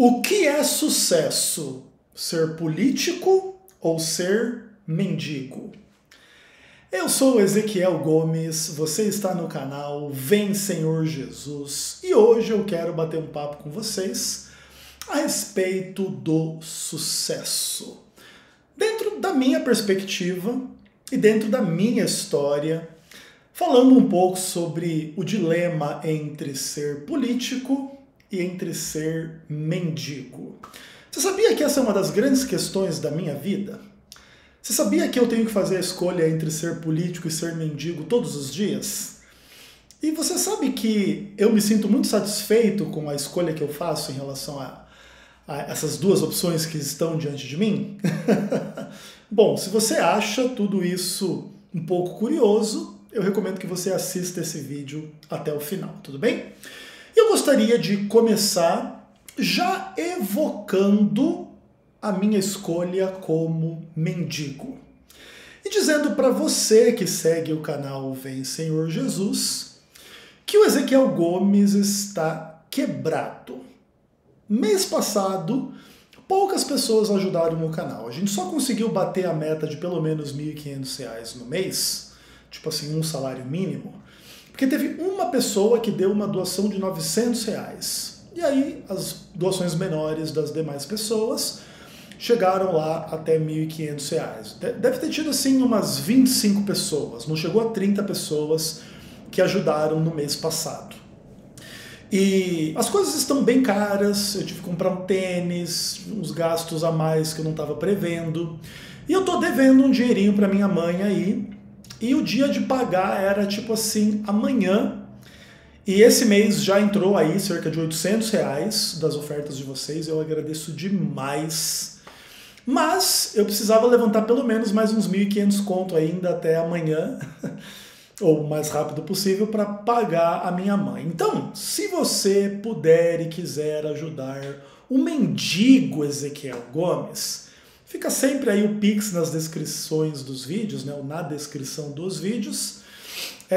O que é sucesso? Ser político ou ser mendigo? Eu sou Ezequiel Gomes, você está no canal Vem Senhor Jesus e hoje eu quero bater um papo com vocês a respeito do sucesso. Dentro da minha perspectiva e dentro da minha história, falando um pouco sobre o dilema entre ser político e entre ser mendigo. Você sabia que essa é uma das grandes questões da minha vida? Você sabia que eu tenho que fazer a escolha entre ser político e ser mendigo todos os dias? E você sabe que eu me sinto muito satisfeito com a escolha que eu faço em relação a essas duas opções que estão diante de mim? Bom, se você acha tudo isso um pouco curioso, eu recomendo que você assista esse vídeo até o final, tudo bem? Eu gostaria de começar já evocando a minha escolha como mendigo. E dizendo para você que segue o canal Vem Senhor Jesus, que o Ezequiel Gomes está quebrado. Mês passado, poucas pessoas ajudaram no canal. A gente só conseguiu bater a meta de pelo menos R$ 1.500 no mês, tipo assim, um salário mínimo, porque teve uma pessoa que deu uma doação de R$ 900. E aí as doações menores das demais pessoas chegaram lá até R$ 1.500. Deve ter tido assim umas 25 pessoas, não chegou a 30 pessoas que ajudaram no mês passado. E as coisas estão bem caras, eu tive que comprar um tênis, uns gastos a mais que eu não estava prevendo. E eu tô devendo um dinheirinho para minha mãe aí, e o dia de pagar era tipo assim, amanhã. E esse mês já entrou aí cerca de R$ 800 das ofertas de vocês, eu agradeço demais. Mas eu precisava levantar pelo menos mais uns 1.500 conto ainda até amanhã, ou o mais rápido possível, para pagar a minha mãe. Então, se você puder e quiser ajudar o mendigo Ezequiel Gomes, fica sempre aí o Pix nas descrições dos vídeos, né, ou na descrição dos vídeos,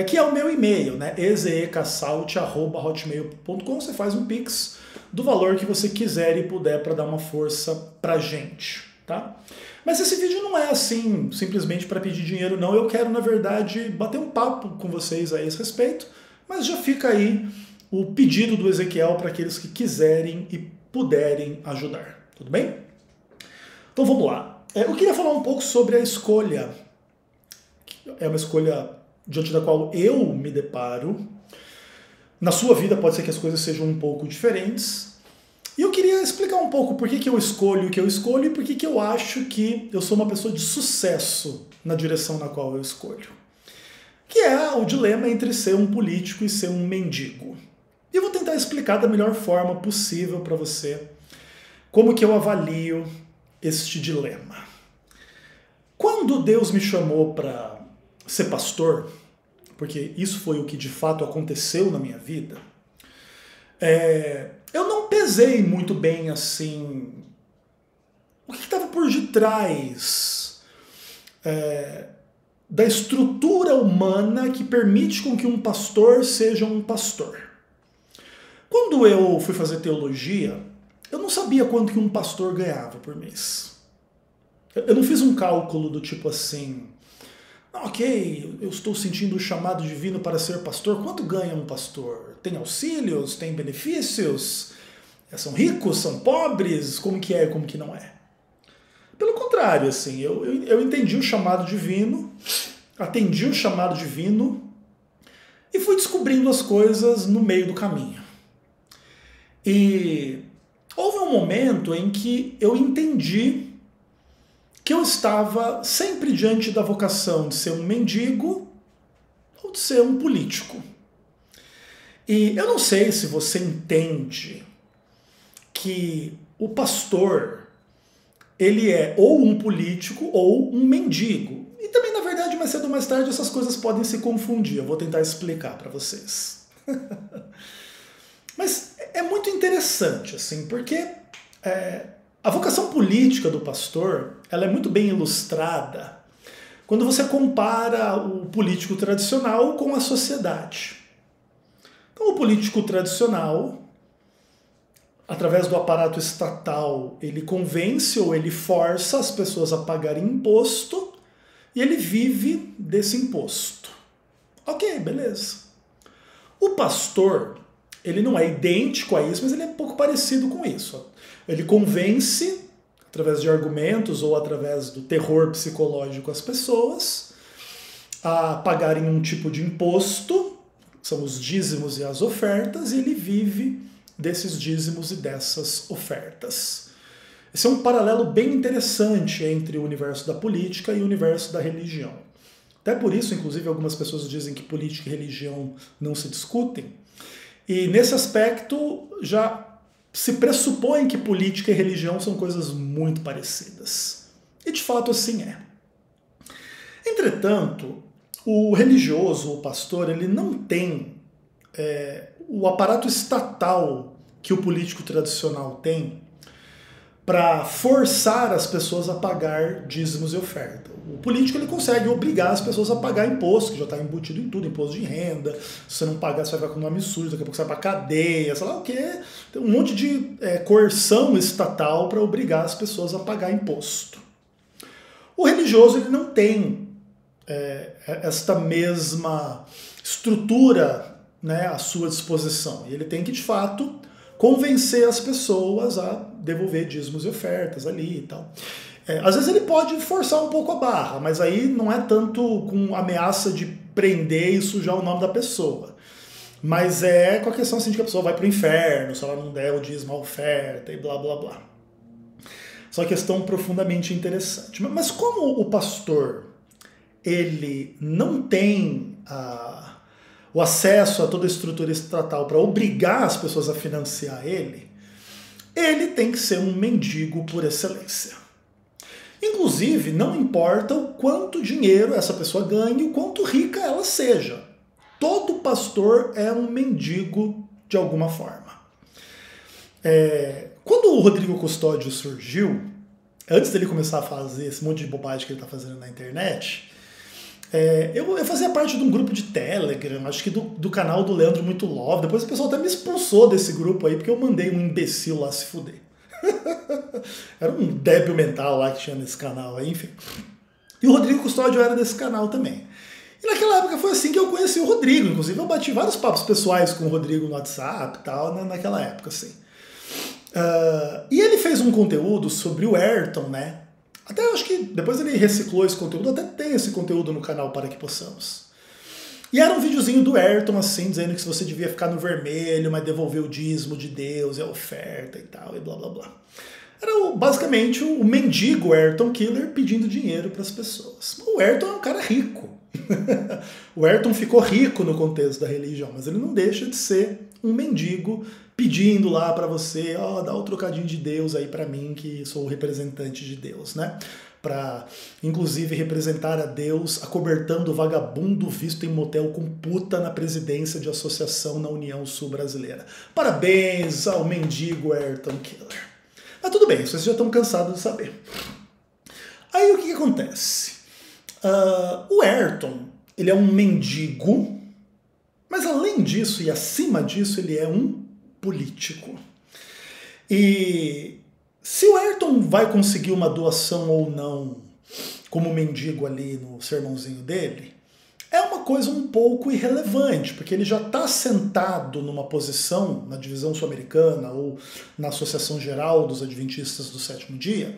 que é o meu e-mail, né, ezecassalt@hotmail.com. Você faz um Pix do valor que você quiser e puder para dar uma força pra gente, tá? Mas esse vídeo não é assim, simplesmente para pedir dinheiro, não. Eu quero, na verdade, bater um papo com vocês a esse respeito, mas já fica aí o pedido do Ezequiel para aqueles que quiserem e puderem ajudar, tudo bem? Então vamos lá. Eu queria falar um pouco sobre a escolha. É uma escolha diante da qual eu me deparo. Na sua vida pode ser que as coisas sejam um pouco diferentes. E eu queria explicar um pouco por que eu escolho o que eu escolho e por que eu acho que eu sou uma pessoa de sucesso na direção na qual eu escolho. Que é o dilema entre ser um político e ser um mendigo. E eu vou tentar explicar da melhor forma possível para você como que eu avalio este dilema. Quando Deus me chamou para ser pastor, porque isso foi o que de fato aconteceu na minha vida, eu não pesei muito bem assim o que estava por detrás da estrutura humana que permite com que um pastor seja um pastor. Quando eu fui fazer teologia, eu não sabia quanto que um pastor ganhava por mês. Eu não fiz um cálculo do tipo assim, ok, eu estou sentindo o chamado divino para ser pastor. Quanto ganha um pastor? Tem auxílios? Tem benefícios? São ricos? São pobres? Como que é? Como que não é? Pelo contrário, assim, eu entendi o chamado divino, atendi o chamado divino e fui descobrindo as coisas no meio do caminho. E houve um momento em que eu entendi que eu estava sempre diante da vocação de ser um mendigo ou de ser um político. E eu não sei se você entende que o pastor, ele é ou um político ou um mendigo. E também, na verdade, mais cedo ou mais tarde, essas coisas podem se confundir. Eu vou tentar explicar para vocês. Mas é muito interessante, assim, porque a vocação política do pastor, ela é muito bem ilustrada quando você compara o político tradicional com a sociedade. Então, o político tradicional, através do aparato estatal, ele convence ou ele força as pessoas a pagarem imposto e ele vive desse imposto. Ok, beleza. O pastor, ele não é idêntico a isso, mas ele é um pouco parecido com isso. Ele convence, através de argumentos ou através do terror psicológico, as pessoas a pagarem um tipo de imposto, são os dízimos e as ofertas, e ele vive desses dízimos e dessas ofertas. Esse é um paralelo bem interessante entre o universo da política e o universo da religião. Até por isso, inclusive, algumas pessoas dizem que política e religião não se discutem. E nesse aspecto, já se pressupõe que política e religião são coisas muito parecidas. E de fato assim é. Entretanto, o religioso, o pastor, ele não tem o aparato estatal que o político tradicional tem para forçar as pessoas a pagar dízimos e oferta. O político ele consegue obrigar as pessoas a pagar imposto, que já está embutido em tudo, imposto de renda. Se você não pagar, você vai ficar com o nome sujo, daqui a pouco você vai para cadeia, sei lá o quê. Tem um monte de coerção estatal para obrigar as pessoas a pagar imposto. O religioso ele não tem esta mesma estrutura, né, à sua disposição. E ele tem que, de fato, convencer as pessoas a devolver dízimos e ofertas ali e tal. Às vezes ele pode forçar um pouco a barra, mas aí não é tanto com ameaça de prender e sujar o nome da pessoa. Mas é com a questão assim, de que a pessoa vai para o inferno se ela não der o dízimo, a oferta e blá blá blá. Essa é uma questão profundamente interessante. Mas como o pastor ele não tem o acesso a toda a estrutura estatal para obrigar as pessoas a financiar ele tem que ser um mendigo por excelência. Inclusive, não importa o quanto dinheiro essa pessoa ganhe, o quanto rica ela seja. Todo pastor é um mendigo de alguma forma. Quando o Rodrigo Custódio surgiu, antes dele começar a fazer esse monte de bobagem que ele está fazendo na internet, eu fazia parte de um grupo de Telegram, acho que do canal do Leandro Muito Love. Depois o pessoal até me expulsou desse grupo aí, porque eu mandei um imbecil lá se fuder. Era um débil mental lá que tinha nesse canal aí, enfim. E o Rodrigo Custódio era desse canal também. E naquela época foi assim que eu conheci o Rodrigo. Inclusive eu bati vários papos pessoais com o Rodrigo no WhatsApp e tal, naquela época, assim. E ele fez um conteúdo sobre o Ayrton, né? Até acho que depois ele reciclou esse conteúdo, até tem esse conteúdo no canal Para Que Possamos. E era um videozinho do Ayrton, assim, dizendo que se você devia ficar no vermelho, mas devolver o dízimo de Deus e a oferta e tal, e blá blá blá. Era basicamente o mendigo Ayrton Killer pedindo dinheiro para as pessoas. O Ayrton é um cara rico. O Ayrton ficou rico no contexto da religião, mas ele não deixa de ser um mendigo pedindo lá para você, dá um trocadinho de Deus aí para mim, que sou o representante de Deus, né? Para, inclusive, representar a Deus acobertando o vagabundo visto em motel com puta na presidência de associação na União Sul Brasileira. Parabéns ao mendigo Ayrton Killer. Mas tudo bem, vocês já estão cansados de saber. Aí o que acontece? O Ayrton, ele é um mendigo, mas além disso e acima disso, ele é um político. E se o Ayrton vai conseguir uma doação ou não como mendigo ali no sermãozinho dele, é uma coisa um pouco irrelevante, porque ele já está sentado numa posição na divisão sul-americana ou na Associação Geral dos Adventistas do Sétimo Dia,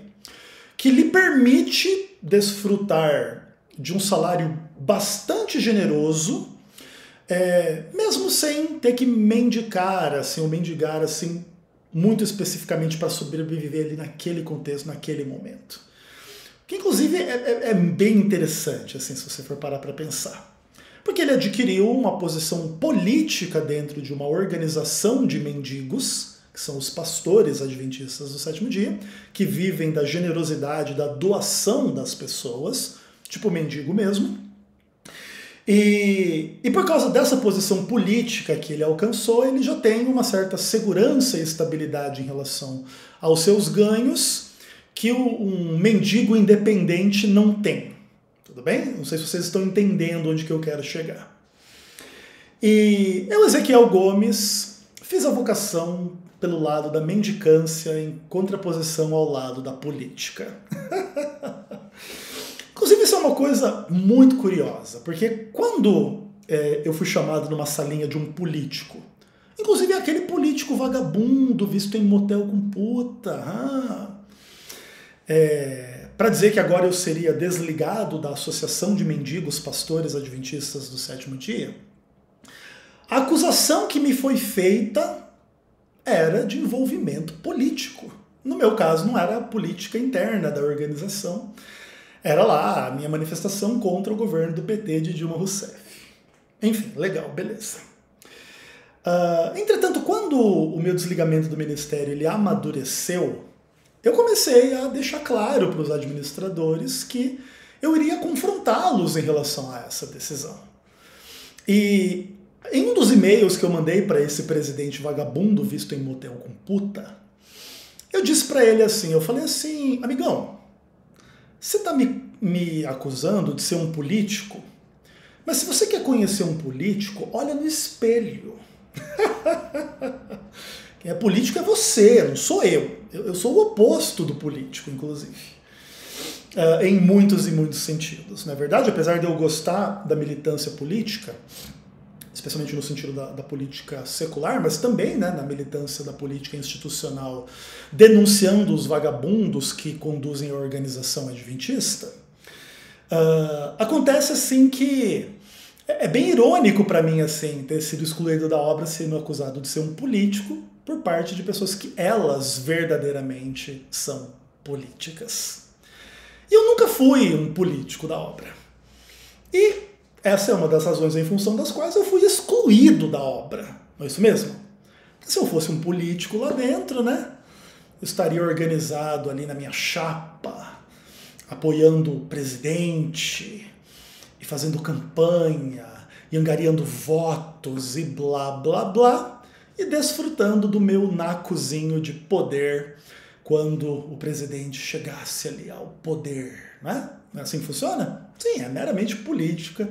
que lhe permite desfrutar de um salário bastante generoso, mesmo sem ter que mendigar, assim, ou mendigar assim, muito especificamente para sobreviver ali naquele contexto, naquele momento. Que inclusive é bem interessante, assim, se você for parar para pensar. Porque ele adquiriu uma posição política dentro de uma organização de mendigos, que são os pastores adventistas do sétimo dia, que vivem da generosidade, da doação das pessoas, tipo mendigo mesmo. E por causa dessa posição política que ele alcançou, ele já tem uma certa segurança e estabilidade em relação aos seus ganhos que um mendigo independente não tem. Tudo bem? Não sei se vocês estão entendendo onde que eu quero chegar. E eu, Ezequiel Gomes, fiz a vocação pelo lado da mendicância em contraposição ao lado da política. Inclusive, isso é uma coisa muito curiosa, porque quando eu fui chamado numa salinha de um político, inclusive aquele político vagabundo visto em motel com puta, para dizer que agora eu seria desligado da Associação de Mendigos Pastores Adventistas do Sétimo Dia, a acusação que me foi feita era de envolvimento político. No meu caso, não era a política interna da organização, era lá a minha manifestação contra o governo do PT de Dilma Rousseff. Enfim, legal, beleza. Entretanto, quando o meu desligamento do ministério ele amadureceu, eu comecei a deixar claro para os administradores que eu iria confrontá-los em relação a essa decisão. E em um dos e-mails que eu mandei para esse presidente vagabundo visto em motel com puta, eu disse para ele assim, eu falei assim, amigão, você está me acusando de ser um político, mas se você quer conhecer um político, olha no espelho. Quem é político é você, não sou eu. Eu sou o oposto do político, inclusive. Em muitos e muitos sentidos. Na verdade, apesar de eu gostar da militância política, especialmente no sentido da política secular, mas também, né, na militância da política institucional, denunciando os vagabundos que conduzem a organização adventista, acontece assim que é bem irônico para mim assim, ter sido excluído da obra sendo acusado de ser um político por parte de pessoas que elas verdadeiramente são políticas. E eu nunca fui um político da obra. E essa é uma das razões em função das quais eu fui excluído da obra. Não é isso mesmo? Porque se eu fosse um político lá dentro, né, eu estaria organizado ali na minha chapa, apoiando o presidente, e fazendo campanha, e angariando votos, e blá, blá, blá, e desfrutando do meu nacozinho de poder quando o presidente chegasse ali ao poder, né? Não é assim que funciona? Sim, é meramente política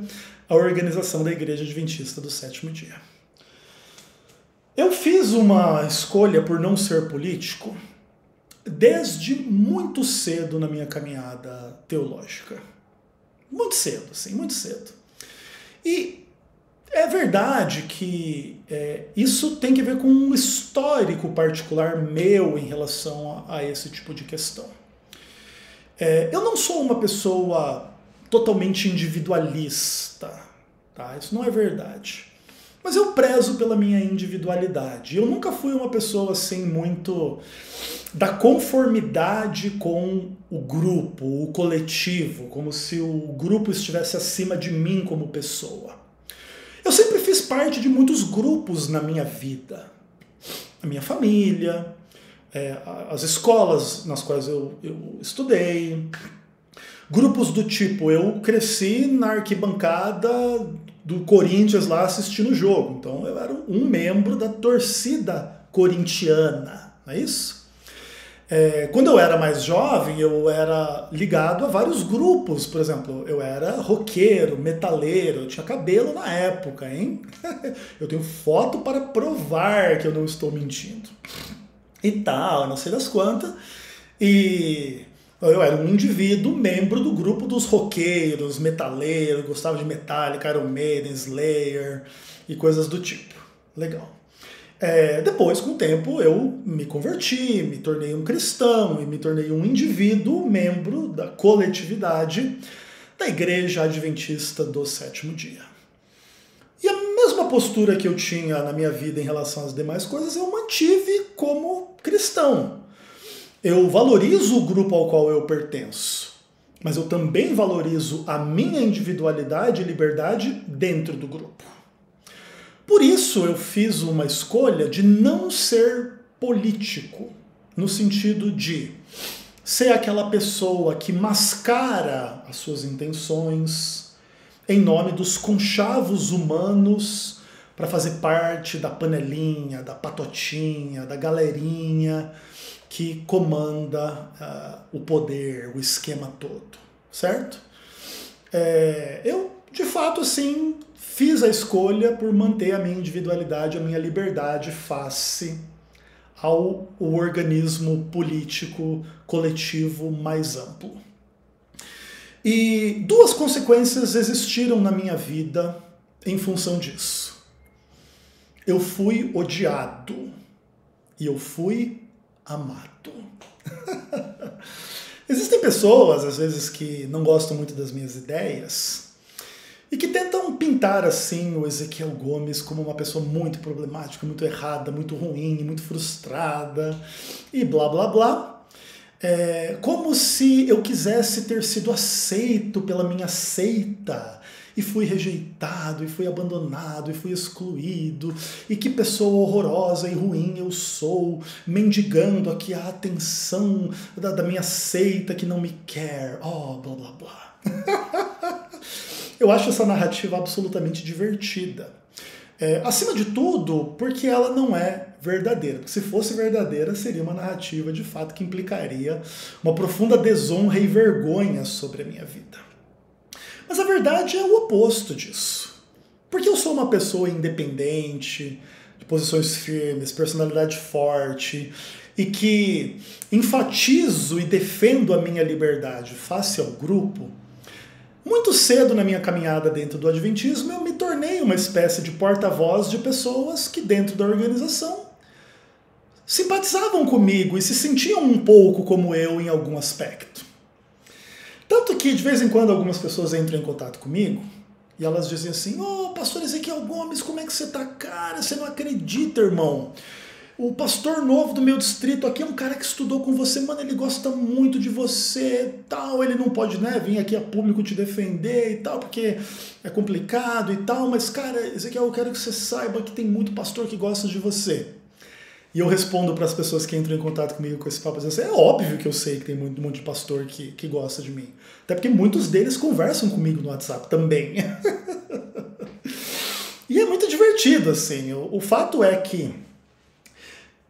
a organização da Igreja Adventista do Sétimo Dia. Eu fiz uma escolha por não ser político desde muito cedo na minha caminhada teológica. Muito cedo, sim, muito cedo. E é verdade que isso tem que ver com um histórico particular meu em relação a esse tipo de questão. Eu não sou uma pessoa totalmente individualista, tá? Isso não é verdade. Mas eu prezo pela minha individualidade. Eu nunca fui uma pessoa assim muito da conformidade com o grupo, o coletivo, como se o grupo estivesse acima de mim como pessoa. Eu sempre fiz parte de muitos grupos na minha vida. A minha família, as escolas nas quais eu estudei, grupos do tipo, eu cresci na arquibancada do Corinthians lá assistindo o jogo, então eu era um membro da torcida corintiana, não é isso? Quando eu era mais jovem, eu era ligado a vários grupos, por exemplo, eu era roqueiro, metaleiro, eu tinha cabelo na época, hein? Eu tenho foto para provar que eu não estou mentindo. E tal, não sei das quantas. E eu era um indivíduo, membro do grupo dos roqueiros, metaleiros, gostava de Metallica, Iron Maiden, Slayer e coisas do tipo. Legal. Depois, com o tempo, eu me converti, me tornei um cristão e me tornei um indivíduo, membro da coletividade da Igreja Adventista do Sétimo Dia. E a mesma postura que eu tinha na minha vida em relação às demais coisas, eu mantive como cristão. Eu valorizo o grupo ao qual eu pertenço, mas eu também valorizo a minha individualidade e liberdade dentro do grupo. Por isso eu fiz uma escolha de não ser político, no sentido de ser aquela pessoa que mascara as suas intenções em nome dos conchavos humanos para fazer parte da panelinha, da patotinha, da galerinha que comanda o poder, o esquema todo, certo? Eu, de fato, assim, fiz a escolha por manter a minha individualidade, a minha liberdade face ao organismo político coletivo mais amplo. E duas consequências existiram na minha vida em função disso. Eu fui odiado e eu fui amado. Existem pessoas, às vezes, que não gostam muito das minhas ideias e que tentam pintar assim o Ezequiel Gomes como uma pessoa muito problemática, muito errada, muito ruim, muito frustrada e blá blá blá. Como se eu quisesse ter sido aceito pela minha seita e fui rejeitado, e fui abandonado, e fui excluído, e que pessoa horrorosa e ruim eu sou, mendigando aqui a atenção da minha seita que não me quer, blá blá blá. Eu acho essa narrativa absolutamente divertida. Acima de tudo, porque ela não é verdadeira. Porque se fosse verdadeira, seria uma narrativa de fato que implicaria uma profunda desonra e vergonha sobre a minha vida. Mas a verdade é o oposto disso. Porque eu sou uma pessoa independente, de posições firmes, personalidade forte, e que enfatizo e defendo a minha liberdade face ao grupo, muito cedo na minha caminhada dentro do Adventismo, eu me tornei uma espécie de porta-voz de pessoas que dentro da organização simpatizavam comigo e se sentiam um pouco como eu em algum aspecto. Tanto que de vez em quando algumas pessoas entram em contato comigo e elas dizem assim: pastor Ezequiel Gomes, como é que você tá? Cara, você não acredita, irmão. O pastor novo do meu distrito aqui é um cara que estudou com você, mano, ele gosta muito de você, tal, ele não pode, vir aqui a público te defender e tal, porque é complicado e tal, mas, cara, Ezequiel, eu quero que você saiba que tem muito pastor que gosta de você. E eu respondo para as pessoas que entram em contato comigo com esse papo, assim, é óbvio que eu sei que tem um monte de pastor que gosta de mim. Até porque muitos deles conversam comigo no WhatsApp também. E é muito divertido, assim. O fato é que,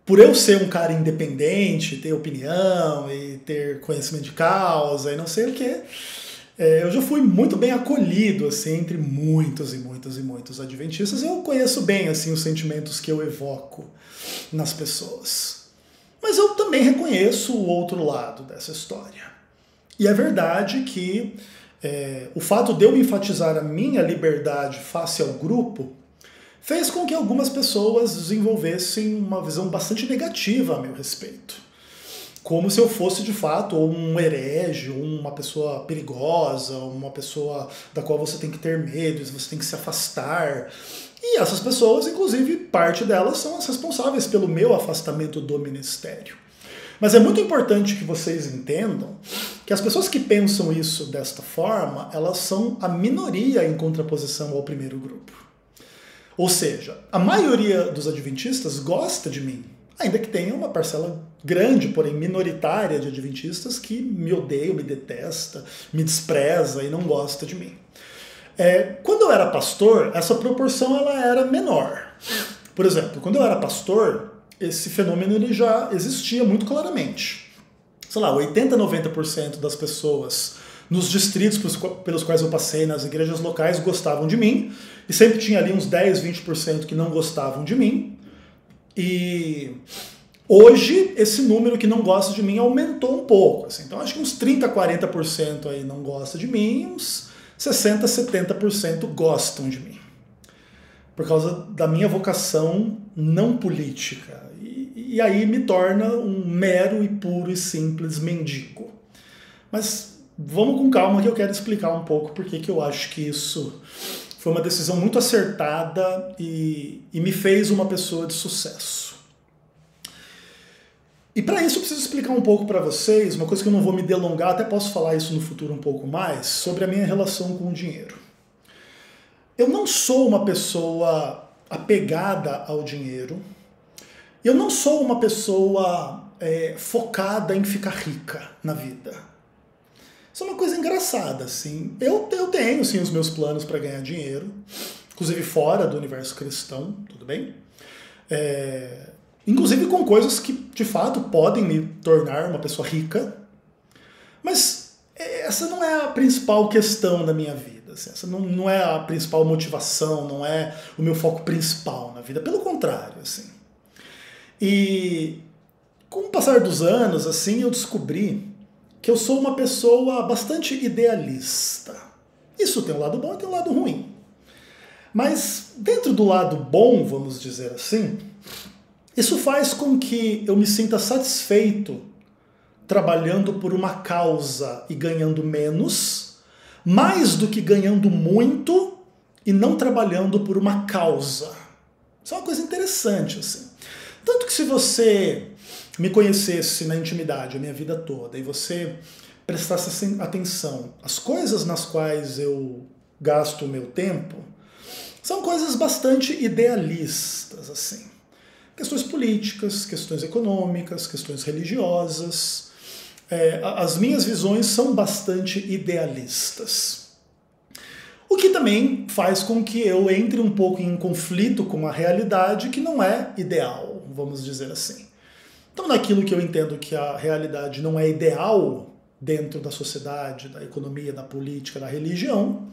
por eu ser um cara independente, ter opinião e ter conhecimento de causa e não sei o quê, eu já fui muito bem acolhido, assim, entre muitos e muitos e muitos adventistas. Eu conheço bem, assim, os sentimentos que eu evoco nas pessoas. Mas eu também reconheço o outro lado dessa história. E é verdade que o fato de eu enfatizar a minha liberdade face ao grupo fez com que algumas pessoas desenvolvessem uma visão bastante negativa a meu respeito. Como se eu fosse, de fato, ou um herege, ou uma pessoa perigosa, uma pessoa da qual você tem que ter medo, você tem que se afastar. E essas pessoas, inclusive, parte delas são as responsáveis pelo meu afastamento do ministério. Mas é muito importante que vocês entendam que as pessoas que pensam isso desta forma, elas são a minoria em contraposição ao primeiro grupo. Ou seja, a maioria dos adventistas gosta de mim, ainda que tenha uma parcela grande, porém minoritária de adventistas que me odeia, me detesta, me despreza e não gosta de mim. Quando eu era pastor, essa proporção ela era menor. Por exemplo, quando eu era pastor, esse fenômeno ele já existia muito claramente. Sei lá, 80, 90% das pessoas nos distritos pelos quais eu passei, nas igrejas locais, gostavam de mim, e sempre tinha ali uns 10, 20% que não gostavam de mim. E hoje, esse número que não gosta de mim aumentou um pouco. Assim. Então, acho que uns 30, 40% aí não gosta de mim, uns 60, 70% gostam de mim. Por causa da minha vocação não política. E aí me torna um mero e puro e simples mendigo. Mas vamos com calma que eu quero explicar um pouco porque que eu acho que isso foi uma decisão muito acertada e me fez uma pessoa de sucesso. E para isso eu preciso explicar um pouco para vocês, uma coisa que eu não vou me delongar, até posso falar isso no futuro um pouco mais, sobre a minha relação com o dinheiro. Eu não sou uma pessoa apegada ao dinheiro, eu não sou uma pessoa focada em ficar rica na vida. Isso é uma coisa engraçada, assim. Eu tenho, sim, os meus planos para ganhar dinheiro, inclusive fora do universo cristão, tudo bem? Inclusive com coisas que, de fato, podem me tornar uma pessoa rica, mas essa não é a principal questão da minha vida. Assim, essa não é a principal motivação, não é o meu foco principal na vida. Pelo contrário, assim. E com o passar dos anos, assim, eu descobri que eu sou uma pessoa bastante idealista. Isso tem um lado bom e tem um lado ruim. Mas dentro do lado bom, vamos dizer assim, isso faz com que eu me sinta satisfeito trabalhando por uma causa e ganhando menos, mais do que ganhando muito e não trabalhando por uma causa. Isso é uma coisa interessante, assim. Tanto que se você me conhecesse na intimidade a minha vida toda e você prestasse atenção às coisas nas quais eu gasto o meu tempo, são coisas bastante idealistas, assim. Questões políticas, questões econômicas, questões religiosas. As minhas visões são bastante idealistas. O que também faz com que eu entre um pouco em conflito com a realidade que não é ideal, vamos dizer assim. Então, naquilo que eu entendo que a realidade não é ideal dentro da sociedade, da economia, da política, da religião,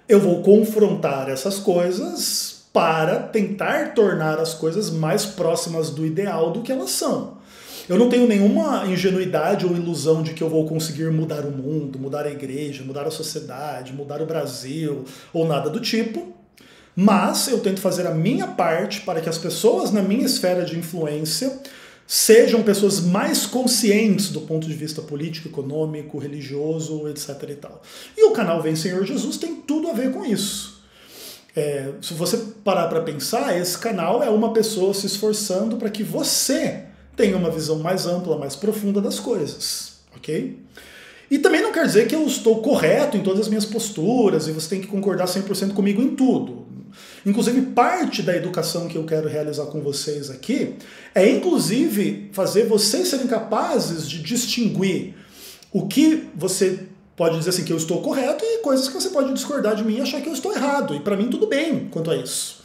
eu vou confrontar essas coisas para tentar tornar as coisas mais próximas do ideal do que elas são. Eu não tenho nenhuma ingenuidade ou ilusão de que eu vou conseguir mudar o mundo, mudar a igreja, mudar a sociedade, mudar o Brasil, ou nada do tipo, mas eu tento fazer a minha parte para que as pessoas na minha esfera de influência sejam pessoas mais conscientes do ponto de vista político, econômico, religioso, etc. e tal. E o canal Vem Senhor Jesus tem tudo a ver com isso. Se você parar para pensar, esse canal é uma pessoa se esforçando para que você tenha uma visão mais ampla, mais profunda das coisas, ok? E também não quer dizer que eu estou correto em todas as minhas posturas e você tem que concordar 100% comigo em tudo. Inclusive, parte da educação que eu quero realizar com vocês aqui é, inclusive, fazer vocês serem capazes de distinguir o que você pode dizer assim que eu estou correto e coisas que você pode discordar de mim e achar que eu estou errado. E para mim tudo bem quanto a isso.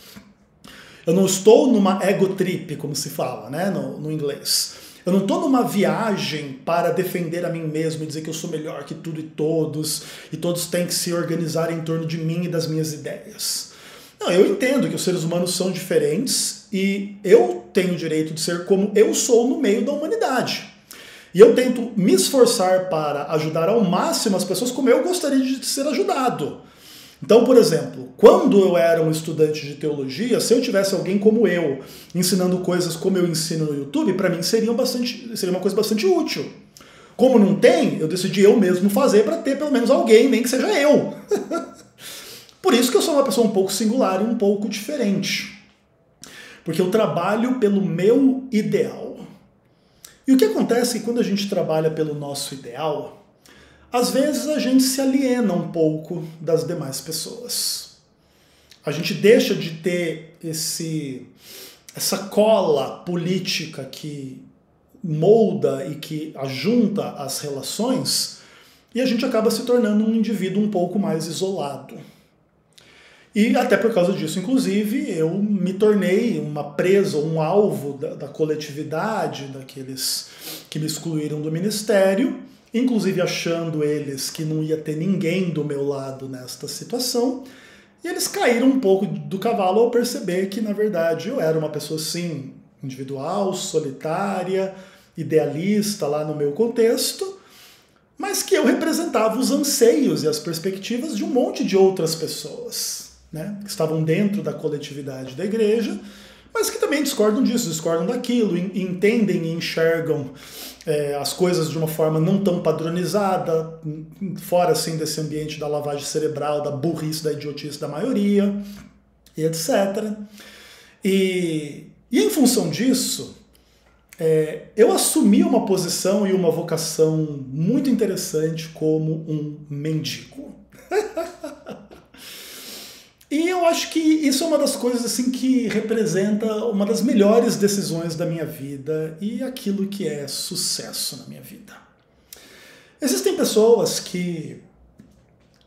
Eu não estou numa ego trip, como se fala, né, no inglês. Eu não estou numa viagem para defender a mim mesmo e dizer que eu sou melhor que tudo e todos têm que se organizar em torno de mim e das minhas ideias. Não, eu entendo que os seres humanos são diferentes e eu tenho o direito de ser como eu sou no meio da humanidade. E eu tento me esforçar para ajudar ao máximo as pessoas como eu gostaria de ser ajudado. Então, por exemplo, quando eu era um estudante de teologia, se eu tivesse alguém como eu ensinando coisas como eu ensino no YouTube, para mim seria uma coisa bastante útil. Como não tem, eu decidi eu mesmo fazer para ter pelo menos alguém, nem que seja eu. Por isso que eu sou uma pessoa um pouco singular e um pouco diferente. Porque eu trabalho pelo meu ideal. E o que acontece é que quando a gente trabalha pelo nosso ideal, às vezes a gente se aliena um pouco das demais pessoas. A gente deixa de ter essa cola política que molda e que ajunta as relações e a gente acaba se tornando um indivíduo um pouco mais isolado. E até por causa disso, inclusive, eu me tornei uma presa, um alvo da coletividade, daqueles que me excluíram do ministério, inclusive achando eles que não ia ter ninguém do meu lado nesta situação, e eles caíram um pouco do cavalo ao perceber que, na verdade, eu era uma pessoa, sim, individual, solitária, idealista lá no meu contexto, mas que eu representava os anseios e as perspectivas de um monte de outras pessoas, né, que estavam dentro da coletividade da igreja, mas que também discordam disso, discordam daquilo, entendem e enxergam as coisas de uma forma não tão padronizada, fora assim desse ambiente da lavagem cerebral, da burrice, da idiotice da maioria, e etc. E em função disso, eu assumi uma posição e uma vocação muito interessante como um mendigo. E eu acho que isso é uma das coisas assim que representa uma das melhores decisões da minha vida e aquilo que é sucesso na minha vida. Existem pessoas que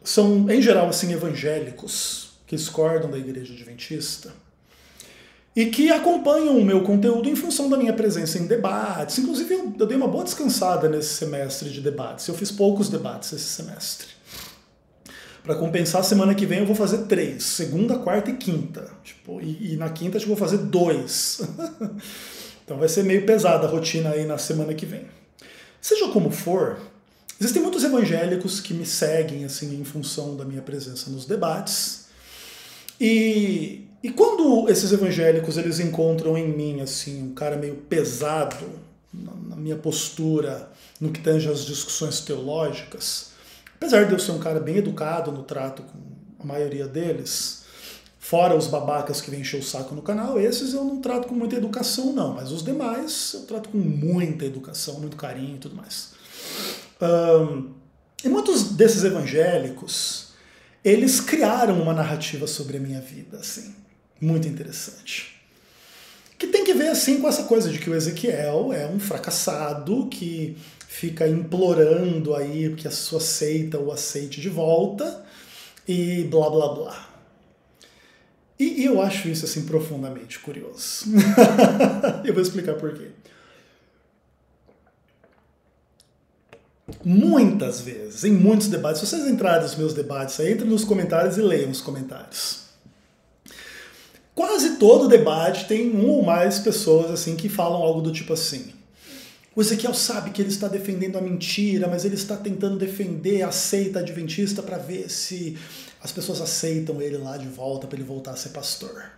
são, em geral, assim, evangélicos, que discordam da Igreja Adventista e que acompanham o meu conteúdo em função da minha presença em debates. Inclusive, eu dei uma boa descansada nesse semestre de debates. Eu fiz poucos debates esse semestre. Para compensar, semana que vem eu vou fazer 3, segunda, quarta e quinta. E na quinta eu vou fazer 2. Então vai ser meio pesada a rotina aí na semana que vem. Seja como for, existem muitos evangélicos que me seguem assim em função da minha presença nos debates. E quando esses evangélicos eles encontram em mim assim um cara meio pesado na minha postura no que tange às discussões teológicas, apesar de eu ser um cara bem educado no trato com a maioria deles, fora os babacas que vêm encher o saco no canal, esses eu não trato com muita educação não, mas os demais eu trato com muita educação, muito carinho e tudo mais. E muitos desses evangélicos, eles criaram uma narrativa sobre a minha vida, assim, muito interessante. Que tem que ver, assim, com essa coisa de que o Ezequiel é um fracassado que fica implorando aí que a sua seita o aceite de volta e blá blá blá. E eu acho isso, assim, profundamente curioso. Eu vou explicar por quê. Muitas vezes, em muitos debates, se vocês entrarem nos meus debates, aí, entrem nos comentários e leiam os comentários. Quase todo debate tem um ou mais pessoas assim que falam algo do tipo assim: o Ezequiel sabe que ele está defendendo a mentira, mas ele está tentando defender a seita adventista para ver se as pessoas aceitam ele lá de volta para ele voltar a ser pastor.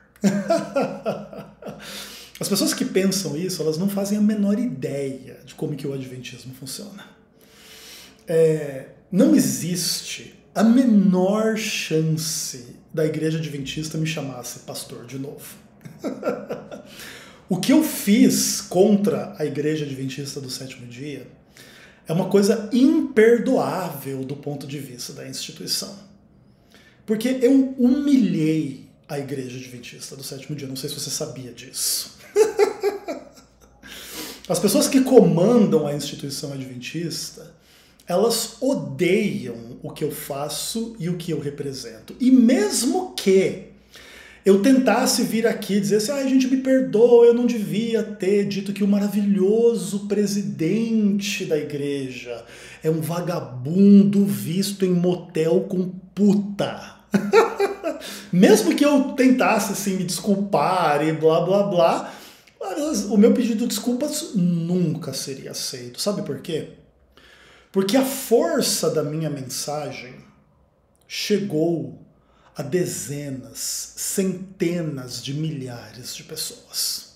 As pessoas que pensam isso, elas não fazem a menor ideia de como que o adventismo funciona. Não existe a menor chance da igreja adventista me chamasse pastor de novo. O que eu fiz contra a igreja adventista do sétimo dia é uma coisa imperdoável do ponto de vista da instituição. Porque eu humilhei a igreja adventista do sétimo dia, não sei se você sabia disso. As pessoas que comandam a instituição adventista, elas odeiam o que eu faço e o que eu represento. E mesmo que eu tentasse vir aqui e dizer assim, gente, me perdoa, eu não devia ter dito que o maravilhoso presidente da igreja é um vagabundo visto em motel com puta. Mesmo que eu tentasse assim, me desculpar e blá blá blá, o meu pedido de desculpas nunca seria aceito. Sabe por quê? Porque a força da minha mensagem chegou a dezenas, centenas de milhares de pessoas.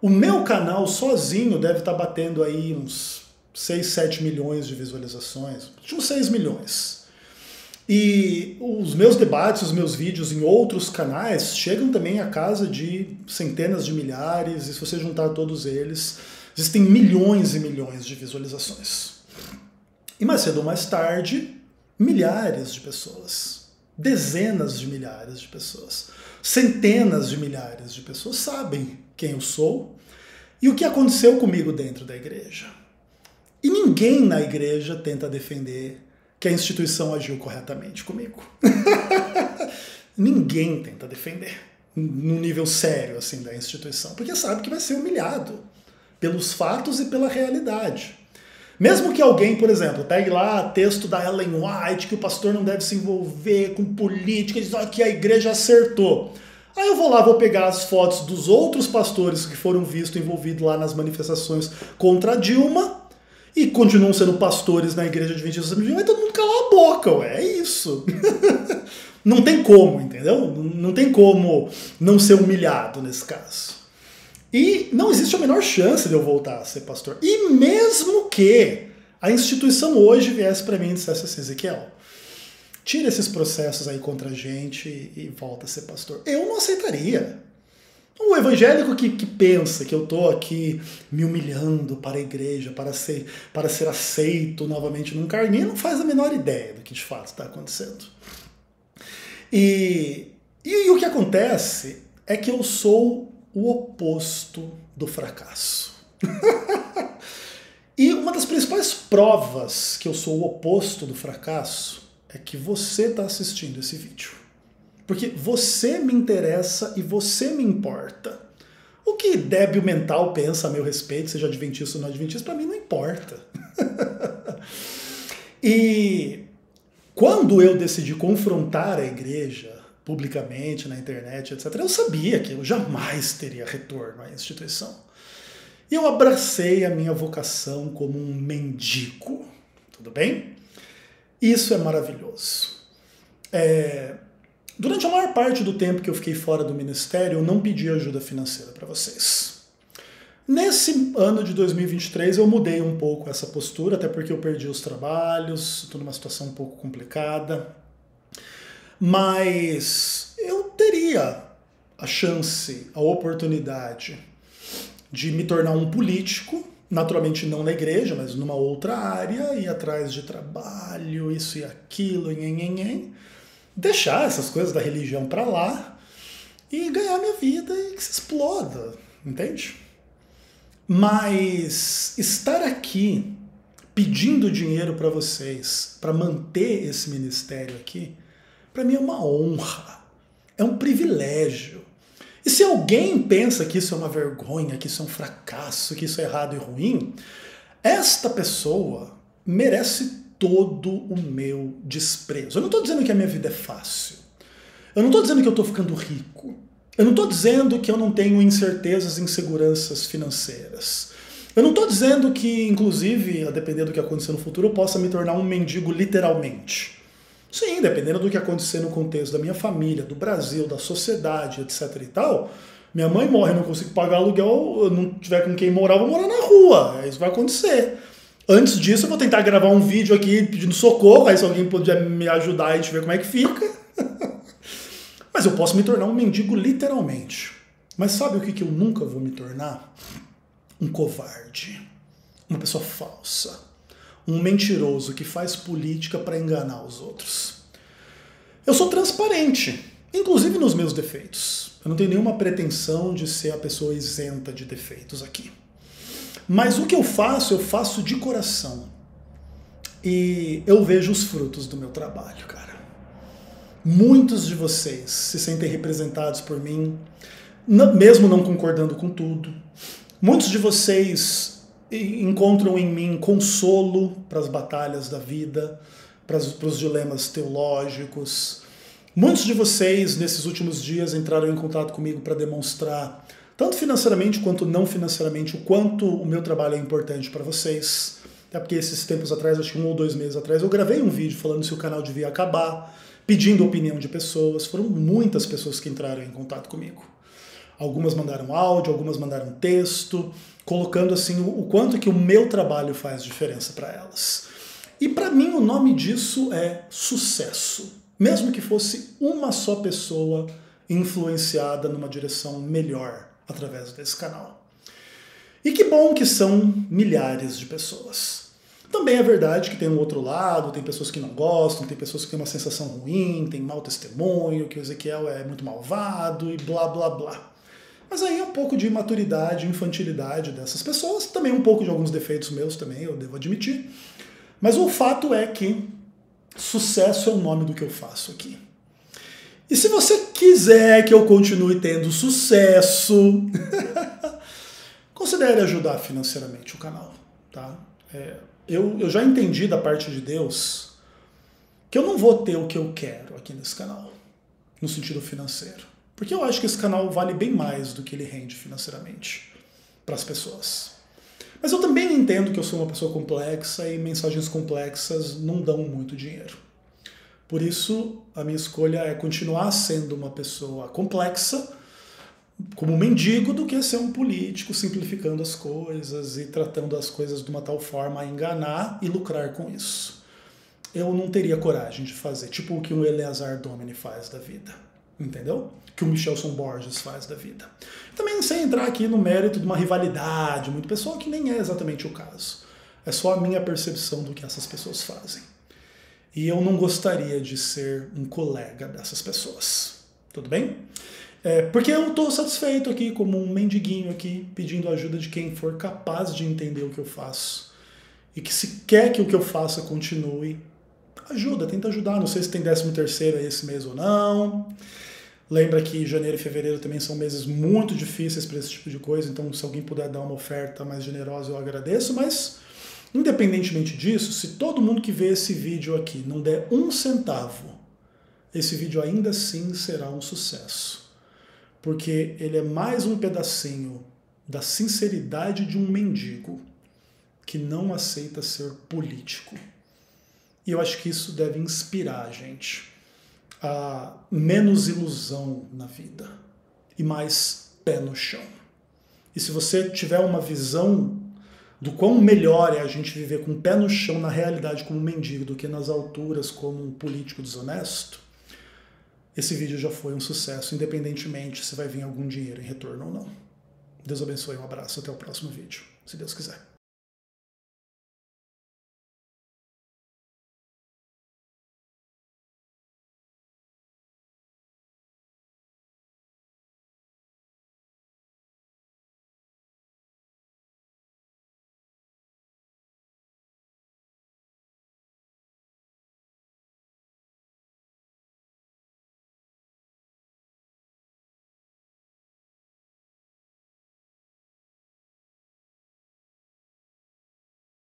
O meu canal sozinho deve estar batendo aí uns 6, 7 milhões de visualizações, uns 6 milhões. E os meus debates, os meus vídeos em outros canais chegam também a casa de centenas de milhares, e se você juntar todos eles, existem milhões e milhões de visualizações. E mais cedo ou mais tarde, milhares de pessoas, dezenas de milhares de pessoas, centenas de milhares de pessoas sabem quem eu sou e o que aconteceu comigo dentro da igreja. E ninguém na igreja tenta defender que a instituição agiu corretamente comigo. Ninguém tenta defender, no nível sério assim da instituição, porque sabe que vai ser humilhado pelos fatos e pela realidade. Mesmo que alguém, por exemplo, pegue lá texto da Ellen White, que o pastor não deve se envolver com política, diz que a igreja acertou. Aí eu vou lá, vou pegar as fotos dos outros pastores que foram vistos envolvidos lá nas manifestações contra a Dilma e continuam sendo pastores na igreja adventista do sétimo dia, mas todo mundo cala a boca, ué, é isso. Não tem como, entendeu? Não tem como não ser humilhado nesse caso. E não existe a menor chance de eu voltar a ser pastor. E mesmo que a instituição hoje viesse para mim e dissesse assim, Ezequiel, tira esses processos aí contra a gente e volta a ser pastor. Eu não aceitaria. O evangélico que pensa que eu estou aqui me humilhando para a igreja, para ser aceito novamente num carguinho, não faz a menor ideia do que de fato está acontecendo. E o que acontece é que eu sou o oposto do fracasso. E uma das principais provas que eu sou o oposto do fracasso é que você está assistindo esse vídeo. Porque você me interessa e você me importa. O que débil mental pensa a meu respeito, seja adventista ou não adventista, para mim não importa. E quando eu decidi confrontar a igreja, publicamente na internet, etc., eu sabia que eu jamais teria retorno à instituição. E eu abracei a minha vocação como um mendigo. Tudo bem? Isso é maravilhoso. Durante a maior parte do tempo que eu fiquei fora do ministério, eu não pedi ajuda financeira para vocês. Nesse ano de 2023 eu mudei um pouco essa postura, até porque eu perdi os trabalhos, estou numa situação um pouco complicada. Mas eu teria a chance, a oportunidade de me tornar um político, naturalmente não na igreja, mas numa outra área, ir atrás de trabalho, isso e aquilo, deixar essas coisas da religião para lá e ganhar minha vida e que se exploda, entende? Mas estar aqui pedindo dinheiro para vocês, para manter esse ministério aqui, para mim é uma honra, é um privilégio. E se alguém pensa que isso é uma vergonha, que isso é um fracasso, que isso é errado e ruim, esta pessoa merece todo o meu desprezo. Eu não estou dizendo que a minha vida é fácil. Eu não estou dizendo que eu estou ficando rico. Eu não estou dizendo que eu não tenho incertezas e inseguranças financeiras. Eu não estou dizendo que, inclusive, a depender do que acontecer no futuro, eu possa me tornar um mendigo literalmente. Sim, dependendo do que acontecer no contexto da minha família, do Brasil, da sociedade, etc e tal, minha mãe morre, eu não consigo pagar aluguel, eu não tiver com quem morar, eu vou morar na rua. Isso vai acontecer. Antes disso, eu vou tentar gravar um vídeo aqui pedindo socorro, aí se alguém puder me ajudar, a gente vê como é que fica. Mas eu posso me tornar um mendigo literalmente. Mas sabe o que eu nunca vou me tornar? Um covarde. Uma pessoa falsa. Um mentiroso que faz política para enganar os outros. Eu sou transparente, inclusive nos meus defeitos. Eu não tenho nenhuma pretensão de ser a pessoa isenta de defeitos aqui. Mas o que eu faço de coração. E eu vejo os frutos do meu trabalho, cara. Muitos de vocês se sentem representados por mim, mesmo não concordando com tudo. Muitos de vocês encontram em mim consolo para as batalhas da vida, para os dilemas teológicos. Muitos de vocês, nesses últimos dias, entraram em contato comigo para demonstrar, tanto financeiramente quanto não financeiramente, o quanto o meu trabalho é importante para vocês. Até porque esses tempos atrás, acho que 1 ou 2 meses atrás, eu gravei um vídeo falando se o canal devia acabar, pedindo a opinião de pessoas. Foram muitas pessoas que entraram em contato comigo. Algumas mandaram áudio, algumas mandaram texto, colocando assim o quanto que o meu trabalho faz diferença para elas. E para mim o nome disso é sucesso. Mesmo que fosse uma só pessoa influenciada numa direção melhor através desse canal. E que bom que são milhares de pessoas. Também é verdade que tem um outro lado, tem pessoas que não gostam, tem pessoas que têm uma sensação ruim, tem mau testemunho, que o Ezequiel é muito malvado e blá blá blá. Mas aí é um pouco de imaturidade, infantilidade dessas pessoas, também um pouco de alguns defeitos meus também, eu devo admitir. Mas o fato é que sucesso é o nome do que eu faço aqui. E se você quiser que eu continue tendo sucesso, considere ajudar financeiramente o canal, tá? Eu já entendi da parte de Deus que eu não vou ter o que eu quero aqui nesse canal, no sentido financeiro. Porque eu acho que esse canal vale bem mais do que ele rende financeiramente para as pessoas. Mas eu também entendo que eu sou uma pessoa complexa e mensagens complexas não dão muito dinheiro. Por isso, a minha escolha é continuar sendo uma pessoa complexa, como um mendigo, do que ser um político simplificando as coisas e tratando as coisas de uma tal forma a enganar e lucrar com isso. Eu não teria coragem de fazer, tipo o que um Eleazar Domini faz da vida, entendeu? Que o Michelson Borges faz da vida. Também sem entrar aqui no mérito de uma rivalidade muito pessoal, que nem é exatamente o caso. É só a minha percepção do que essas pessoas fazem. E eu não gostaria de ser um colega dessas pessoas. Tudo bem? Porque eu estou satisfeito aqui como um mendiguinho aqui, pedindo ajuda de quem for capaz de entender o que eu faço. E que se quer que o que eu faça continue, ajuda, tenta ajudar. Não sei se tem 13º esse mês ou não. Lembra que janeiro e fevereiro também são meses muito difíceis para esse tipo de coisa, então se alguém puder dar uma oferta mais generosa eu agradeço, mas independentemente disso, se todo mundo que vê esse vídeo aqui não der 1 centavo, esse vídeo ainda assim será um sucesso, porque ele é mais um pedacinho da sinceridade de um mendigo que não aceita ser político. E eu acho que isso deve inspirar a gente a menos ilusão na vida e mais pé no chão. E se você tiver uma visão do quão melhor é a gente viver com o pé no chão na realidade como um mendigo do que nas alturas como um político desonesto, esse vídeo já foi um sucesso, independentemente se vai vir algum dinheiro em retorno ou não. Deus abençoe, um abraço, até o próximo vídeo, se Deus quiser.